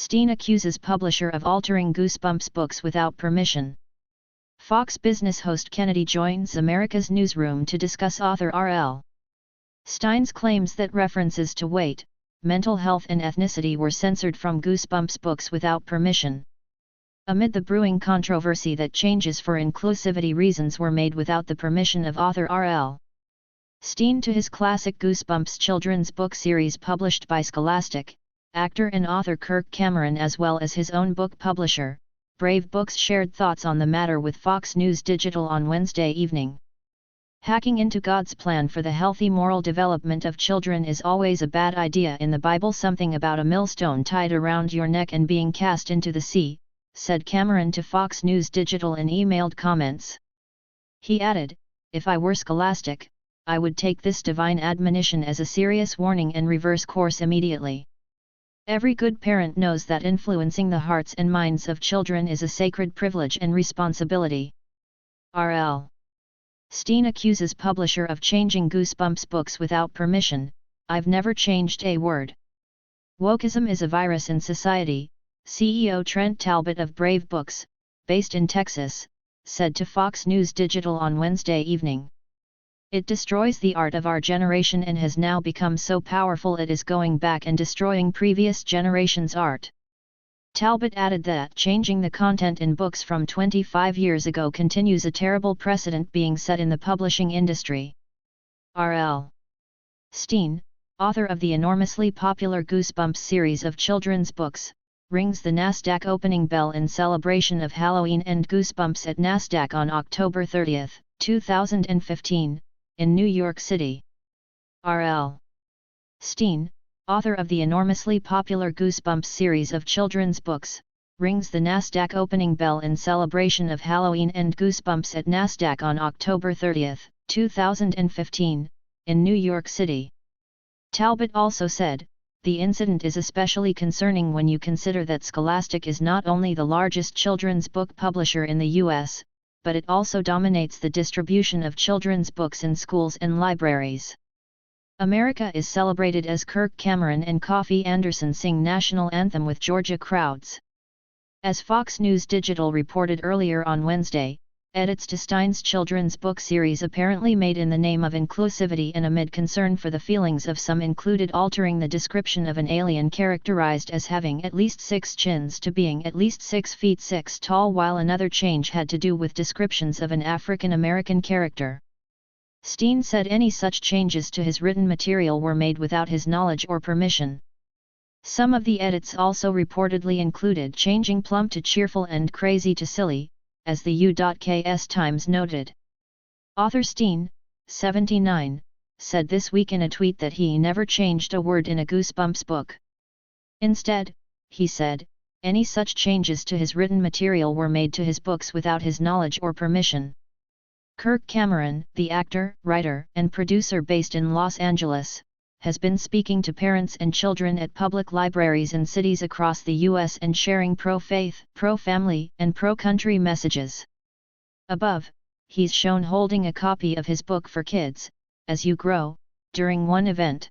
Stine accuses publisher of altering Goosebumps books without permission. Fox Business host Kennedy joins America's Newsroom to discuss author R L Stine's claims that references to weight, mental health and ethnicity were censored from Goosebumps books without permission. Amid the brewing controversy that changes for inclusivity reasons were made without the permission of author R L Stine to his classic Goosebumps children's book series published by Scholastic, actor and author Kirk Cameron as well as his own book publisher, Brave Books shared thoughts on the matter with Fox News Digital on Wednesday evening. Hacking into God's plan for the healthy moral development of children is always a bad idea in the Bible. Something about a millstone tied around your neck and being cast into the sea, said Cameron to Fox News Digital in emailed comments. He added, "If I were Scholastic, I would take this divine admonition as a serious warning and reverse course immediately. Every good parent knows that influencing the hearts and minds of children is a sacred privilege and responsibility." R L Stine accuses publisher of changing Goosebumps books without permission. "I've never changed a word. Wokeism is a virus in society," CEO Trent Talbot of Brave Books, based in Texas, said to Fox News Digital on Wednesday evening. "It destroys the art of our generation and has now become so powerful it is going back and destroying previous generations' art." Talbot added that changing the content in books from 25 years ago continues a terrible precedent being set in the publishing industry. R L Stine, author of the enormously popular Goosebumps series of children's books, rings the NASDAQ opening bell in celebration of Halloween and Goosebumps at NASDAQ on October 30, 2015, in New York City. R L Stine, author of the enormously popular Goosebumps series of children's books, rings the NASDAQ opening bell in celebration of Halloween and Goosebumps at NASDAQ on October 30, 2015, in New York City. Talbot also said, "The incident is especially concerning when you consider that Scholastic is not only the largest children's book publisher in the U.S., but it also dominates the distribution of children's books in schools and libraries. America is celebrated as Kirk Cameron and Coffee Anderson sing national anthem with Georgia crowds." As Fox News Digital reported earlier on Wednesday, edits to Stine's children's book series apparently made in the name of inclusivity and amid concern for the feelings of some included altering the description of an alien characterized as having at least 6 chins to being at least 6 feet 6 tall, while another change had to do with descriptions of an African American character. Stine said any such changes to his written material were made without his knowledge or permission. Some of the edits also reportedly included changing plump to cheerful and crazy to silly, as the U.K.'s Times noted. Author Stine, 79, said this week in a tweet that he never changed a word in a Goosebumps book. Instead, he said, any such changes to his written material were made to his books without his knowledge or permission. Kirk Cameron, the actor, writer, and producer based in Los Angeles, has been speaking to parents and children at public libraries in cities across the U.S. and sharing pro-faith, pro-family, and pro-country messages. Above, he's shown holding a copy of his book for kids, As You Grow, during one event.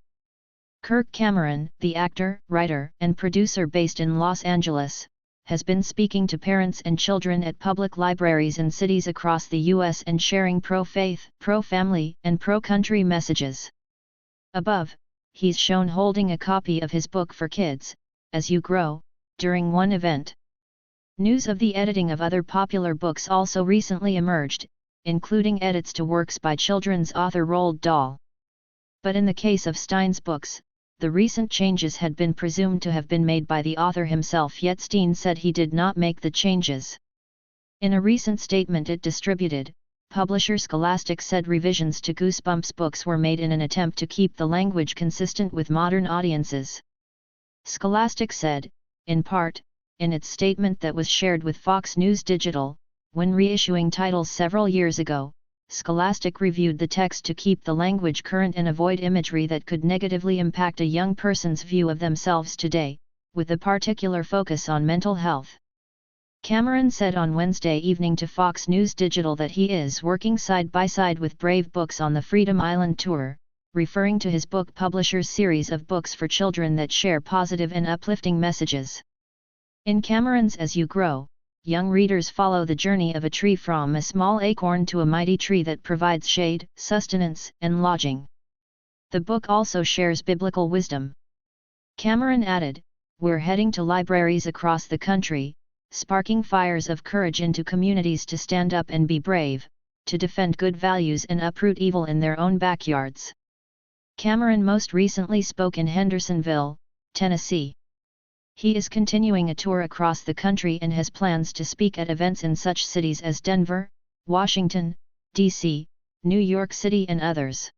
Kirk Cameron, the actor, writer, and producer based in Los Angeles, has been speaking to parents and children at public libraries in cities across the U.S. and sharing pro-faith, pro-family, and pro-country messages. Above, he's shown holding a copy of his book for kids, As You Grow, during one event. News of the editing of other popular books also recently emerged, including edits to works by children's author Roald Dahl. But in the case of Stine's books, the recent changes had been presumed to have been made by the author himself, yet Stine said he did not make the changes. In a recent statement it distributed, publisher Scholastic said revisions to Goosebumps books were made in an attempt to keep the language consistent with modern audiences. Scholastic said, in part, in its statement that was shared with Fox News Digital, when reissuing titles several years ago, Scholastic reviewed the text to keep the language current and avoid imagery that could negatively impact a young person's view of themselves today, with a particular focus on mental health. Cameron said on Wednesday evening to Fox News Digital that he is working side by side with Brave Books on the Freedom Island tour, referring to his book publisher's series of books for children that share positive and uplifting messages. In Cameron's As You Grow, young readers follow the journey of a tree from a small acorn to a mighty tree that provides shade, sustenance, and lodging. The book also shares biblical wisdom. Cameron added, "We're heading to libraries across the country, sparking fires of courage into communities to stand up and be brave, to defend good values and uproot evil in their own backyards." Cameron most recently spoke in Hendersonville, Tennessee. He is continuing a tour across the country and has plans to speak at events in such cities as Denver, Washington, D.C., New York City and others.